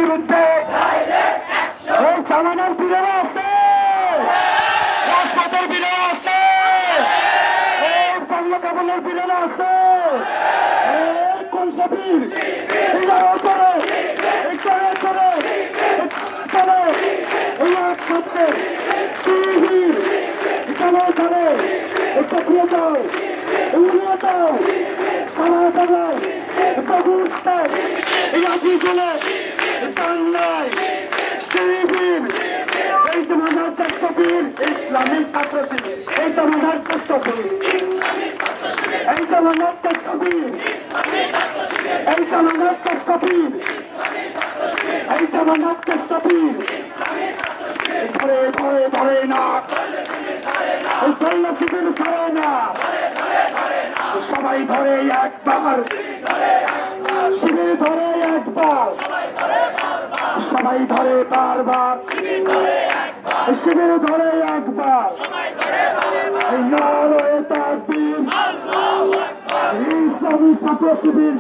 বিরুদ্ধে এই জামানার বিরোধ আছে, রাজপথের বিরোধ আছে, এই বাংলা কাবলের বিরোধ আছে। কোন সাবির একসাথে প্রক্রিয়া দাও, উড়িয়ে দাও, সারা বাংলায় বাংলায় শিবির, এই জমানার চেষ্টাবীর ইসলামী ছাত্র শিবির, এই জমানার চেষ্টাবীর, এই জমানার চেষ্টাবীর, এই জমানার চেষ্টাবীর, এই জমানার চেষ্টাবীর ধরে ধরে ধরে না, এই কল্লা শিবির ধরে না, সবাই ধরে একবার, শিবির ধরে একবার, সবাই ধরে বারবার, শিবির ধরে একবার, নারায়ে তাকবীর, ইসলামী ছাত্র শিবির।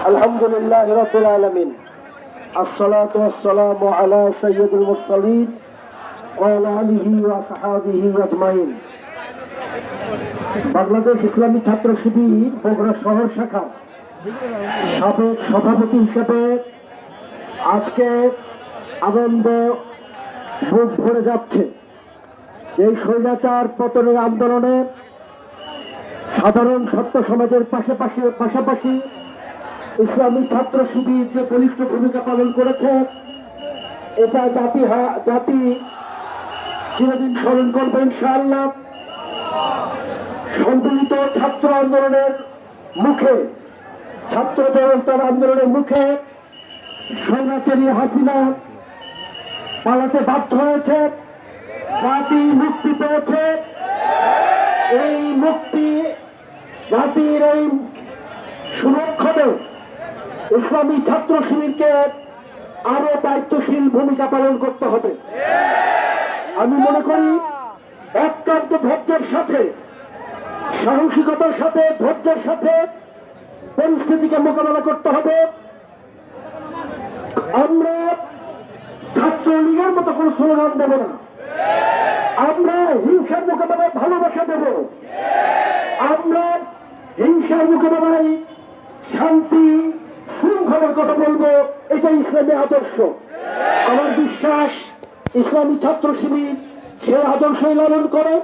আলহামদুলিল্লাহ রাব্বিল আলামিন, আসসালাতু ওয়াসসালামু আলা সাইয়্যিদিল মুরসালিন ওয়া আলা আলিহি ওয়া আসহাবিহি আজমাইন। বাংলাদেশ ইসলামী ছাত্র শিবির বগুড়া শহর শাখা সাবেক সভাপতি হিসেবে আজকে আনন্দ বুক ভরে যাচ্ছে। এই স্বৈরাচার পতনের আন্দোলনে সাধারণ ছাত্র সমাজের পাশাপাশি ইসলামী ছাত্র শিবির যে বলিষ্ঠ ভূমিকা পালন করেছে, এটা জাতি চিরদিন স্মরণ করবে ইনশাআল্লাহ। সম্মিলিত ছাত্র আন্দোলনের মুখে, ছাত্র জনতার আন্দোলনের মুখে স্বৈরাচারী হাসিনা পালাতে বাধ্য হয়েছে, জাতি মুক্তি পেয়েছে। এই মুক্তি জাতির এই সুরক্ষণে ইসলামী ছাত্র শিবিরকে আরো দায়িত্বশীল ভূমিকা পালন করতে হবে। আমি মনে করি অত্যন্ত ধৈর্যের সাথে, সাহসিকতার সাথে, ধৈর্যের সাথে পরিস্থিতিকে মোকাবেলা করতে হবে। আমরা ছাত্রলীগের মতো কোনো স্লোগান দেব না, আমরা হিংসার মোকাবেলায় ভালোবাসা দেব, আমরা হিংসার মোকাবেলায় শান্তি শৃঙ্খলার কথা বলবো। এটা ইসলামী আদর্শ। আমার বিশ্বাস ইসলামী ছাত্র শিবির সে আদর্শই লালন করে।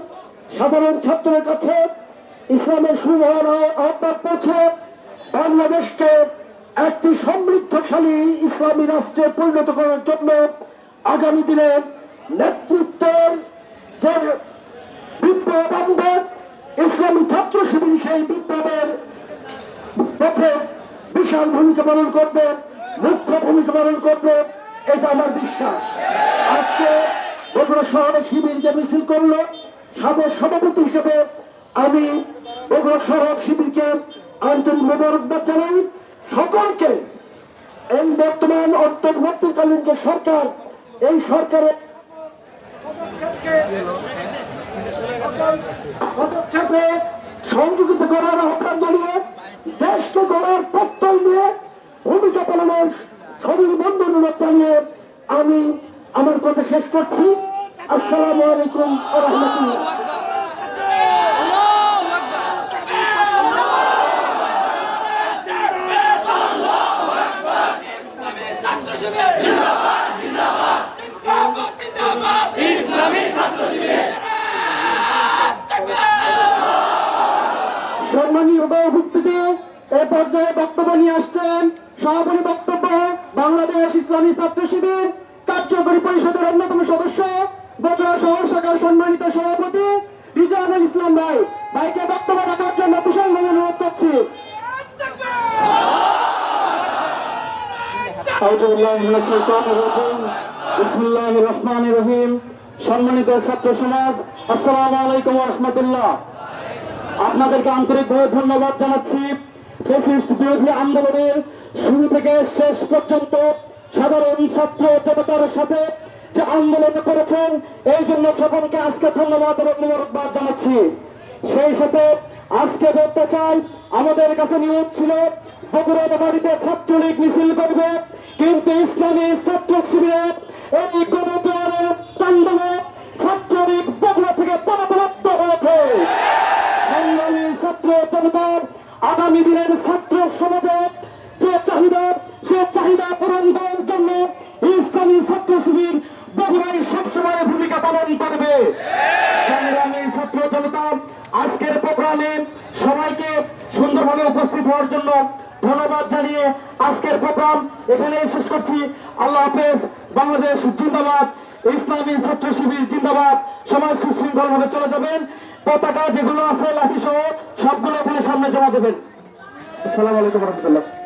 সাধারণ ছাত্রের কাছে ইসলামের সুমহান আহ্বান পৌঁছে বাংলাদেশকে একটি সমৃদ্ধশালী ইসলামী রাষ্ট্রে পরিণত করার জন্য আগামী দিনে নেতৃত্বের যে বিপ্লব আনবে, ইসলামী ছাত্র শিবির সেই বিপ্লবের পথে বিশাল ভূমিকা পালন করবে, মুখ্য ভূমিকা পালন করবে। এটা আমার বিশ্বাস। আজকে বগুড়া শহরে শিবির যে মিছিল করলো, সাবেক সভাপতি হিসেবে আমি বগুড়া শহর শিবিরকে আন্তরিক মোবারকবাদ জানাই। সকলকে এই বর্তমান অন্তর্বর্তীকালীন যে সরকার, এই সরকারের পদক্ষেপে সহযোগিতা করার আহ্বান জানিয়ে দেশকে গড়ার প্রত্যয় নিয়ে ভূমিকা পালনের সবির বন্ধনুরোধ জানিয়ে আমি আমার কথা শেষ করছি। আসসালামু আলাইকুম ওয়া রাহমাতুল্লাহ। সম্মানীয় উপস্থিতি, এ পর্যায়ে বক্তব্য নিয়ে আসছেন সভাপতি বক্তব্য বাংলাদেশ ইসলামী ছাত্র শিবির কার্যকরী পরিষদের অন্যতম সদস্য বগুড়া শহর শাখার সম্মানিত সভাপতি রিজওয়ানুল ইসলাম ভাইকে বক্তব্য রাখার জন্য বিশালভাবে অনুরোধ করছি। বিসমিল্লাহির রহমানির রহিম। সম্মানিত ছাত্র সমাজ, আসসালামু আলাইকুম ওয়া রাহমাতুল্লাহ। আপনাদেরকে আন্তরিকভাবে ধন্যবাদ জানাচ্ছি। ফ্যাসিস্ট বিরোধী আন্দোলনের শুরু থেকে শেষ পর্যন্ত সাধারণ ছাত্র জনতার সাথে যে আন্দোলন করেছেন, এই জন্য সকলকে আজকে ধন্যবাদ এবং মোবারকবাদ জানাচ্ছি। সেই সাথে আজকে বলতে চাই, আমাদের কাছে নিয়োগ ছিল বগুড়া বাড়িতে ছাত্রলীগ মিছিল করবে, কিন্তু ইসলামী ছাত্র শিবিরের এই গণজোয়ারের তাণ্ডবে ছাত্রলীগ বগুড়া থেকে পরাভূত হয়েছে। সংগ্রামী ছাত্র জনতার আগামী দিনের ছাত্র সমাজের যে চাহিদা, সে চাহিদা পূরণ করার জন্য ইসলামী ছাত্র শিবির বগুড়ায় সবসময় ভূমিকা পালন করবে। সংগ্রামী ছাত্র জনতা, আজকের প্রোগ্রামে সবাইকে সুন্দরভাবে উপস্থিত হওয়ার জন্য ধন্যবাদ জানিয়ে আজকের প্রোগ্রাম এখানে শেষ করছি। আল্লাহ হাফেজ। বাংলাদেশ জিন্দাবাদ, ইসলামী ছাত্র শিবির জিন্দাবাদ। সবাই সুশৃঙ্খল ভাবে চলে যাবেন। পতাকা যেগুলো আছে লাঠি সহ সবগুলো এখানে সামনে জমা দেবেন। আসসালামু আলাইকুম রহমতুল্লাহ।